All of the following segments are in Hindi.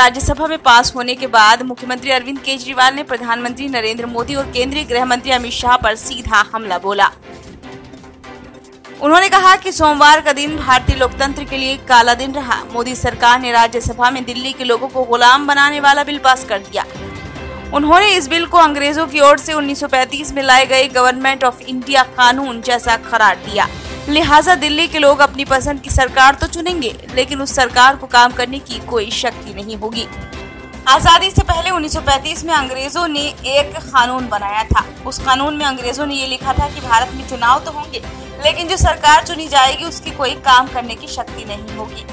राज्यसभा में पास होने के बाद मुख्यमंत्री अरविंद केजरीवाल ने प्रधानमंत्री नरेंद्र मोदी और केंद्रीय गृह मंत्री अमित शाह पर सीधा हमला बोला। उन्होंने कहा कि सोमवार का दिन भारतीय लोकतंत्र के लिए एक काला दिन रहा। मोदी सरकार ने राज्यसभा में दिल्ली के लोगों को गुलाम बनाने वाला बिल पास कर दिया। उन्होंने इस बिल को अंग्रेजों की ओर से 1935 में लाए गए गवर्नमेंट ऑफ इंडिया कानून जैसा करार दिया। लिहाजा दिल्ली के लोग अपनी पसंद की सरकार तो चुनेंगे, लेकिन उस सरकार को काम करने की कोई शक्ति नहीं होगी। आजादी से पहले 1935 में अंग्रेजों ने एक कानून बनाया था। उस कानून में अंग्रेजों ने ये लिखा था कि भारत में चुनाव तो होंगे, लेकिन जो सरकार चुनी जाएगी उसकी कोई काम करने की शक्ति नहीं होगी।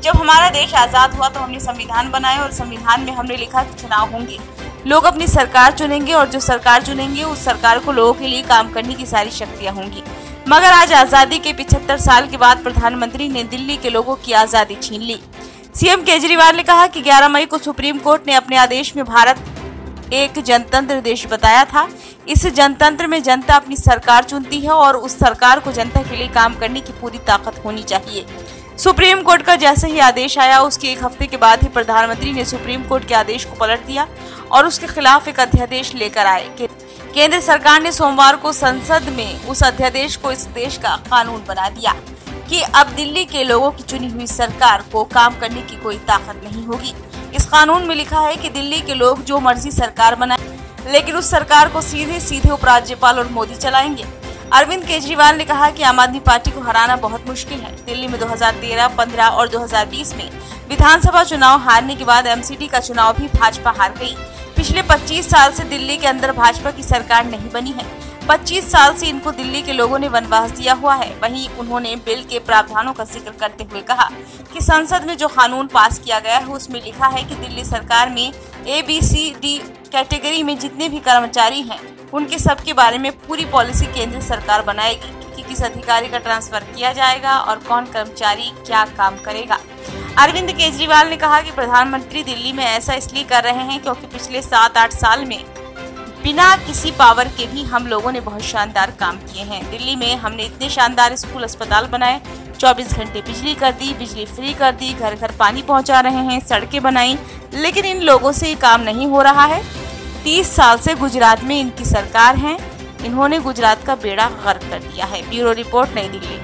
जब हमारा देश आजाद हुआ तो हमने संविधान बनाया और संविधान में हमने लिखा कि चुनाव होंगे, लोग अपनी सरकार चुनेंगे और जो सरकार चुनेंगे उस सरकार को लोगों के लिए काम करने की सारी शक्तियां होंगी। मगर आज आजादी के 75 साल के बाद प्रधानमंत्री ने दिल्ली के लोगों की आजादी छीन ली। सीएम केजरीवाल ने कहा कि 11 मई को सुप्रीम कोर्ट ने अपने आदेश में भारत एक जनतंत्र देश बताया था। इस जनतंत्र में जनता अपनी सरकार चुनती है और उस सरकार को जनता के लिए काम करने की पूरी ताकत होनी चाहिए। सुप्रीम कोर्ट का जैसे ही आदेश आया उसके एक हफ्ते के बाद ही प्रधानमंत्री ने सुप्रीम कोर्ट के आदेश को पलट दिया और उसके खिलाफ एक अध्यादेश लेकर आए। केंद्र सरकार ने सोमवार को संसद में उस अध्यादेश को इस देश का कानून बना दिया कि अब दिल्ली के लोगों की चुनी हुई सरकार को काम करने की कोई ताकत नहीं होगी। इस कानून में लिखा है कि दिल्ली के लोग जो मर्जी सरकार बनाए, लेकिन उस सरकार को सीधे सीधे उपराज्यपाल और मोदी चलाएंगे। अरविंद केजरीवाल ने कहा कि आम आदमी पार्टी को हराना बहुत मुश्किल है। दिल्ली में 2013, 15 और 2020 में विधानसभा चुनाव हारने के बाद एमसीडी का चुनाव भी भाजपा हार गई। पिछले 25 साल से दिल्ली के अंदर भाजपा की सरकार नहीं बनी है। 25 साल से इनको दिल्ली के लोगों ने वनवास दिया हुआ है। वहीं उन्होंने बिल के प्रावधानों का जिक्र करते हुए कहा कि संसद में जो कानून पास किया गया है उसमें लिखा है कि दिल्ली सरकार में ABCD कैटेगरी में जितने भी कर्मचारी हैं उनके सबके बारे में पूरी पॉलिसी केंद्र सरकार बनाएगी कि किस अधिकारी का ट्रांसफर किया जाएगा और कौन कर्मचारी क्या काम करेगा। अरविंद केजरीवाल ने कहा कि प्रधानमंत्री दिल्ली में ऐसा इसलिए कर रहे हैं क्योंकि पिछले 7-8 साल में बिना किसी पावर के भी हम लोगों ने बहुत शानदार काम किए हैं। दिल्ली में हमने इतने शानदार स्कूल अस्पताल बनाए, 24 घंटे बिजली कर दी, बिजली फ्री कर दी, घर घर पानी पहुंचा रहे हैं, सड़कें बनाई, लेकिन इन लोगों से ये काम नहीं हो रहा है। 30 साल से गुजरात में इनकी सरकार है, इन्होंने गुजरात का बेड़ा गर्क कर दिया है। ब्यूरो रिपोर्ट, नई दिल्ली।